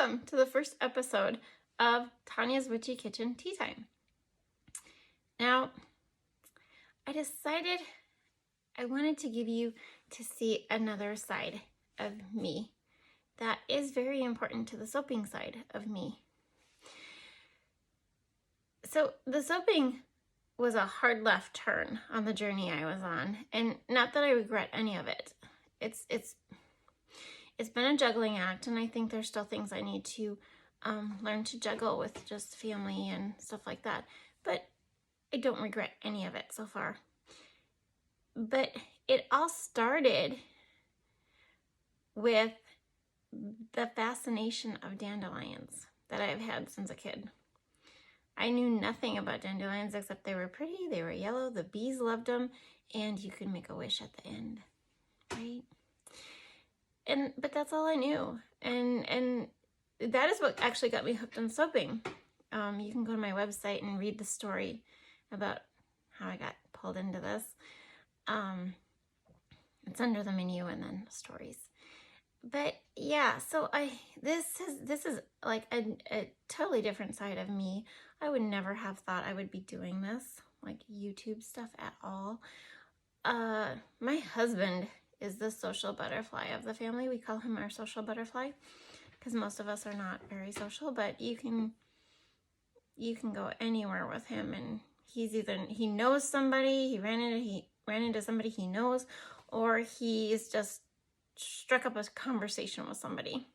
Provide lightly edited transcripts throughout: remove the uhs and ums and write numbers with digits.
welcome to the first episode of Tonya's Witchy Kitchen Tea Time. Now, I decided I wanted to give you to see another side of me that is very important to the soaping side of me. So the soaping was a hard left turn on the journey I was on, and not that I regret any of it. It's been a juggling act, and I think there's still things I need to learn to juggle with just family and stuff like that. But I don't regret any of it so far. But it all started with the fascination of dandelions that I've had since a kid. I knew nothing about dandelions except they were pretty, they were yellow, the bees loved them, and you could make a wish at the end, right? But that's all I knew, and that is what actually got me hooked on soaping. You can go to my website and read the story about how I got pulled into this. It's under the menu and then stories. But yeah, so this is like a totally different side of me. I would never have thought I would be doing this, like YouTube stuff at all. My husband is the social butterfly of the family. We call him our social butterfly because most of us are not very social, but you can go anywhere with him, and he knows somebody, he ran into somebody he knows, or he's just struck up a conversation with somebody.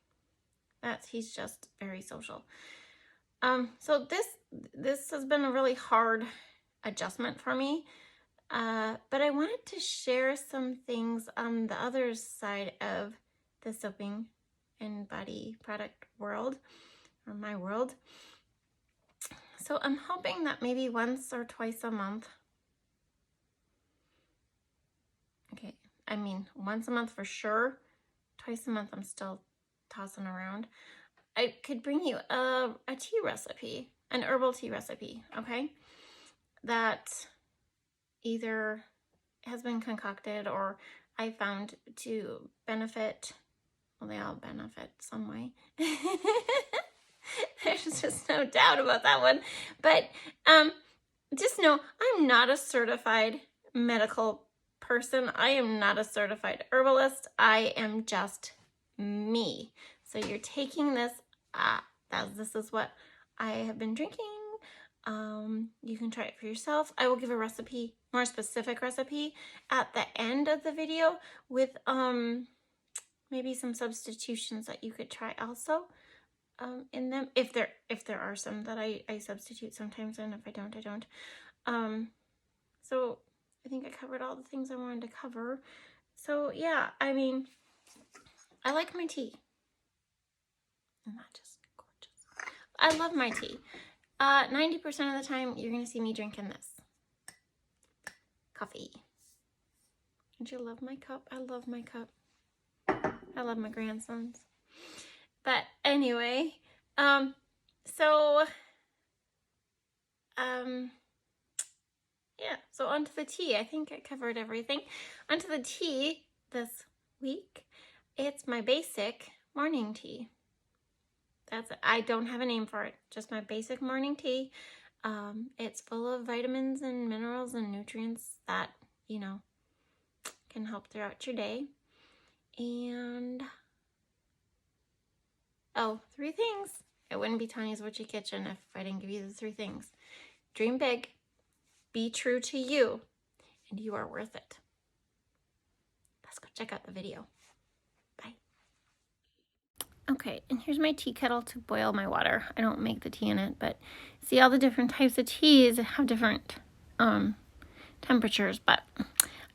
He's just very social. So this has been a really hard adjustment for me. But I wanted to share some things on the other side of the soaping and body product world, or my world. So I'm hoping that maybe once or twice a month, once a month for sure, twice a month I'm still tossing around, I could bring you a tea recipe, an herbal tea recipe, okay? That either has been concocted or I found to benefit, well, they all benefit some way. There's just no doubt about that one. But just know I'm not a certified medical person. I am not a certified herbalist. I am just me. So you're taking this, this is what I have been drinking. You can try it for yourself. I will give a recipe, more specific recipe at the end of the video with maybe some substitutions that you could try also in them, if there are some that I substitute sometimes, and if I don't, I don't. So I think I covered all the things I wanted to cover. So yeah, I like my tea. Isn't that just gorgeous? I love my tea. 90% of the time, you're going to see me drinking this coffee. Don't you love my cup? I love my cup. I love my grandsons. But anyway, so onto the tea. I think I covered everything. Onto the tea this week. It's my basic morning tea. I don't have a name for it, just my basic morning tea. It's full of vitamins and minerals and nutrients that, can help throughout your day. And, 3 things. It wouldn't be Tonya's Witchy Kitchen if I didn't give you the 3 things. Dream big, be true to you, and you are worth it. Let's go check out the video. Bye. Okay, and here's my tea kettle to boil my water. I don't make the tea in it, but see, all the different types of teas have different temperatures, but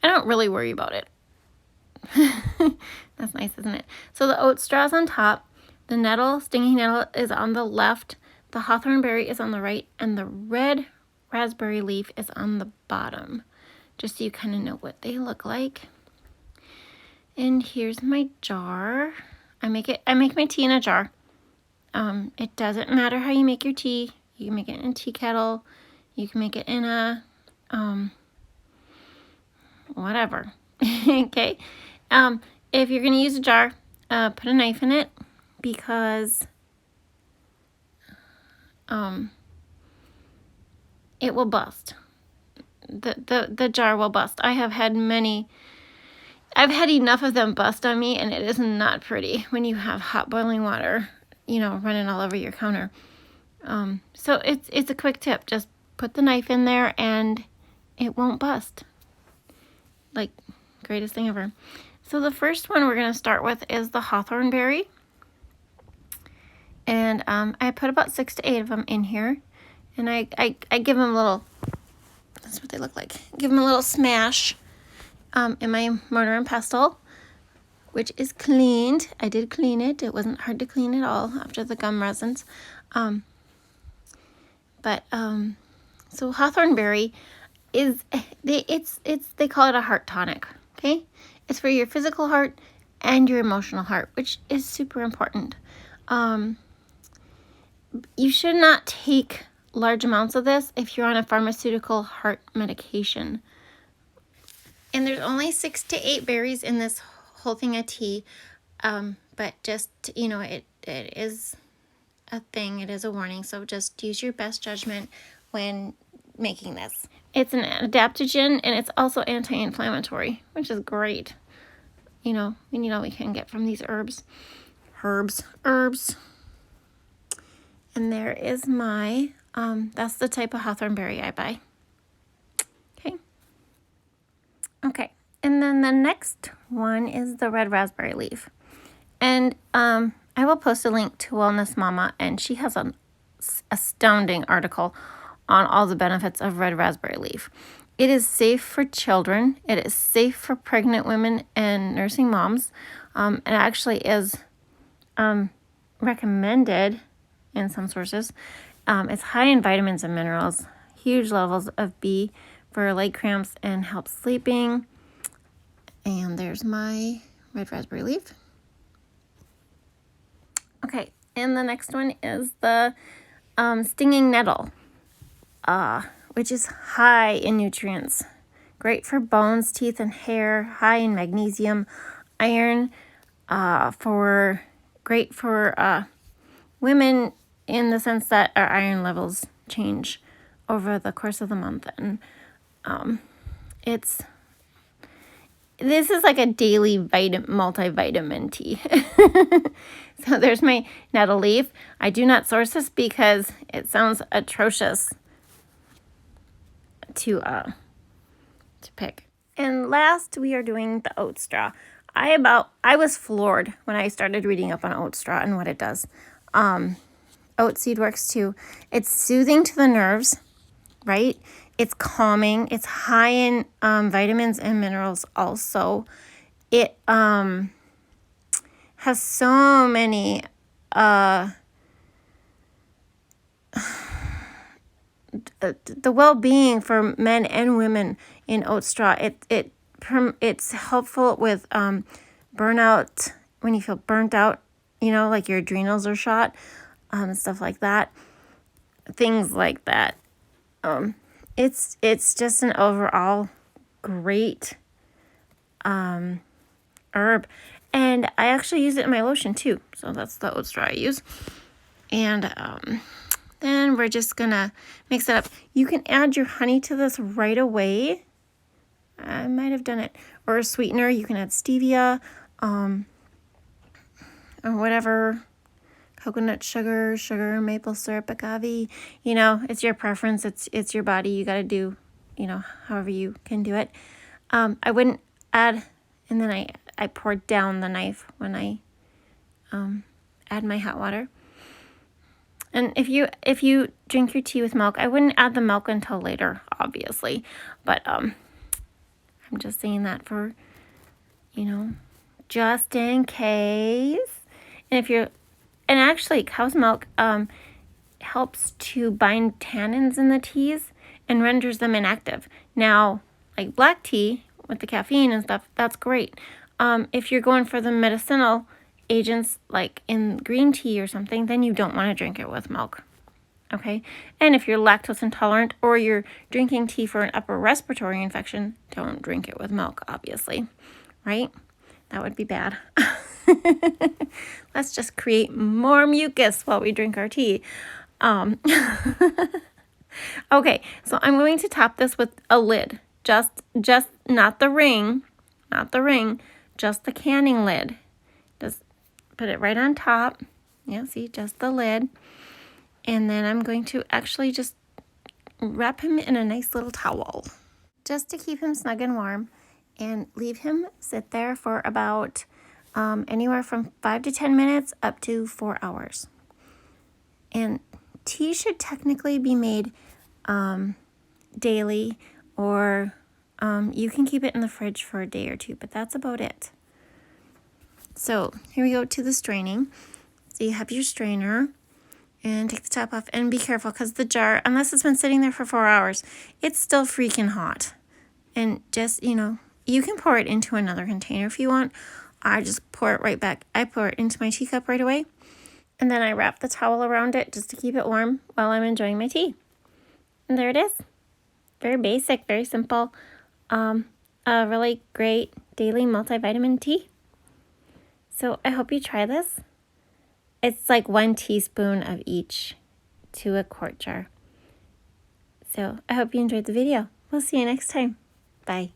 I don't really worry about it. That's nice, isn't it? So the oat straw is on top, the nettle, stinging nettle, is on the left, the hawthorn berry is on the right, and the red raspberry leaf is on the bottom, just so you kind of know what they look like. And here's my jar. I make my tea in a jar. It doesn't matter how you make your tea. You can make it in a tea kettle. You can make it in a, whatever. Okay. If you're going to use a jar, put a knife in it, because it will bust. The jar will bust. I've had enough of them bust on me, and it is not pretty when you have hot boiling water, running all over your counter. So it's a quick tip. Just put the knife in there and it won't bust. Like, greatest thing ever. So the first one we're going to start with is the hawthorn berry. And I put about 6 to 8 of them in here. And I give them a little, that's what they look like. Give them a little smash in my mortar and pestle, which is cleaned. I did clean it. It wasn't hard to clean at all after the gum resins. So hawthorn berry is, they call it a heart tonic, okay? It's for your physical heart and your emotional heart, which is super important. You should not take large amounts of this if you're on a pharmaceutical heart medication. And there's only 6 to 8 berries in this whole thing of tea, but just, it is a thing, it is a warning, so just use your best judgment when making this. It's an adaptogen, and it's also anti-inflammatory, which is great. We need all we can get from these herbs. And there is my, that's the type of hawthorn berry I buy. Okay, and then the next one is the red raspberry leaf. And I will post a link to Wellness Mama, and she has an astounding article on all the benefits of red raspberry leaf. It is safe for children. It is safe for pregnant women and nursing moms. It actually is recommended in some sources. It's high in vitamins and minerals, huge levels of B for leg cramps and helps sleeping. And there's my red raspberry leaf. Okay, and the next one is the stinging nettle, which is high in nutrients. Great for bones, teeth, and hair. High in magnesium, iron. Great for women in the sense that our iron levels change over the course of the month, and this is like a daily multivitamin tea. So there's my nettle leaf. I do not source this because it sounds atrocious to pick. And last, we are doing the oat straw. I was floored when I started reading up on oat straw and what it does. Oat seed works too. It's soothing to the nerves, right? It's calming. It's high in vitamins and minerals also. It has so many the well-being for men and women in oat straw. It's helpful with burnout, when you feel burnt out, like your adrenals are shot, and stuff like that. Things like that. It's just an overall great herb. And I actually use it in my lotion too. So that's the oat straw I use. And then we're just gonna mix it up. You can add your honey to this right away. I might have done it. Or a sweetener. You can add stevia, or whatever. Coconut sugar, maple syrup, agave. It's your preference. It's your body. You got to do, however you can do it. I wouldn't add, and then I pour down the knife when I add my hot water. And if you drink your tea with milk, I wouldn't add the milk until later, obviously. But I'm just saying that for, just in case. And actually, cow's milk helps to bind tannins in the teas and renders them inactive. Now, like black tea with the caffeine and stuff, that's great. If you're going for the medicinal agents, like in green tea or something, then you don't want to drink it with milk. Okay? And if you're lactose intolerant or you're drinking tea for an upper respiratory infection, don't drink it with milk, obviously. Right? That would be bad. Let's just create more mucus while we drink our tea. Okay, so I'm going to top this with a lid. Just not the ring, just the canning lid. Just put it right on top. Yeah, see, just the lid. And then I'm going to actually just wrap him in a nice little towel just to keep him snug and warm, and leave him sit there for about anywhere from 5 to 10 minutes up to 4 hours. And tea should technically be made daily, or you can keep it in the fridge for a day or two, but that's about it. So here we go to the straining. So you have your strainer, and take the top off, and be careful because the jar, unless it's been sitting there for 4 hours, it's still freaking hot. And just, you can pour it into another container if you want. I just pour it right back. I pour it into my teacup right away, and then I wrap the towel around it just to keep it warm while I'm enjoying my tea. And there it is. Very basic, very simple. A really great daily multivitamin tea. So I hope you try this. It's like 1 teaspoon of each to a quart jar. So I hope you enjoyed the video. We'll see you next time. Bye.